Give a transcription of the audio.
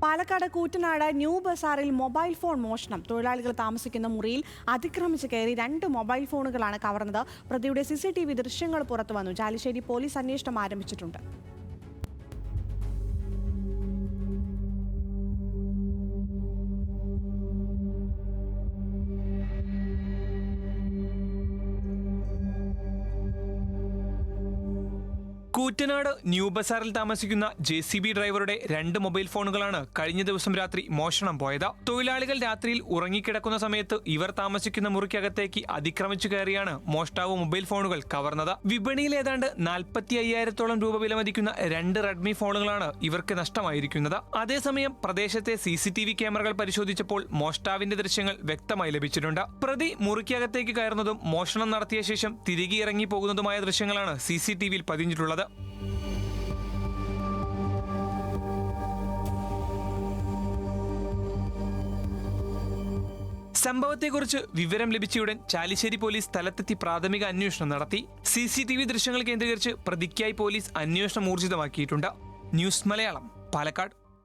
Palakkad Koottanad new ബസാറിൽ mobile phone മോഷണം. തൊഴിലാളികൾ താമസിക്കുന്ന മുറിയിൽ അതിക്രമിച്ച് കയറി 2 മൊബൈൽ ഫോണുകളാണ് കവർന്നത്. പ്രതിയുടെ CCTV ദൃശ്യങ്ങൾ പുറത്തുവന്നു. ചാലിശ്ശേരി പോലീസ് അന്വേഷണം ആരംഭിച്ചിട്ടുണ്ട്. കൂറ്റനാട് ന്യൂ ബസാറിൽ താമസിക്കുന്ന JCB ഡ്രൈവറുടെ 2 മൊബൈൽ ഫോണുകളാണ് കഴിഞ്ഞ ദിവസം രാത്രി മോഷണം പോയത്. തൊഴിലാളികൾ രാത്രിയിൽ ഉറങ്ങിക്കിടക്കുന്ന സമയത്ത് ഇവർ താമസിക്കുന്ന മുറിക്കകത്തേക്ക് അതിക്രമിച്ചു കയറിയാണ് മോഷ്ടാവ് മൊബൈൽ ഫോണുകൾ കവർന്നത്. വിപണിയിൽ ഏതാണ്ട് 45,000-ഓളം രൂപ വിലമതിക്കുന്ന 2 റെഡ്മി ഫോണുകളാണ് ഇവർക്ക് നഷ്ടമായിരിക്കുന്നത്. അതേസമയം പ്രദേശത്തെ CCTV ക്യാമറകൾ പരിശോധിച്ചപ്പോൾ മോഷ്ടാവിന്റെ ദൃശ്യങ്ങൾ വ്യക്തമായി ലഭിച്ചിട്ടുണ്ട്. പ്രതി മുറിക്കകത്തേക്ക് കയറുന്നതും മോഷണം നടത്തിയ ശേഷം തിരികെ ഇറങ്ങി പോകുന്നതുമായ ദൃശ്യങ്ങളാണ് CCTVയിൽ പതിഞ്ഞിട്ടുള്ളത്. സംഭവത്തെക്കുറിച്ച് വിവരം ലഭിച്ചയുടൻ ചാലിശ്ശേരി പോലീസ് സ്ഥലത്തെത്തി പ്രാഥമിക അന്വേഷണം നടത്തി. CCTV ദൃശ്യങ്ങൾ കേന്ദ്രീകരിച്ച് പ്രതിക്കായി പോലീസ് അന്വേഷണം ഊർജിതമാക്കിയിട്ടുണ്ട്. ന്യൂസ് മലയാളം, പാലക്കാട്.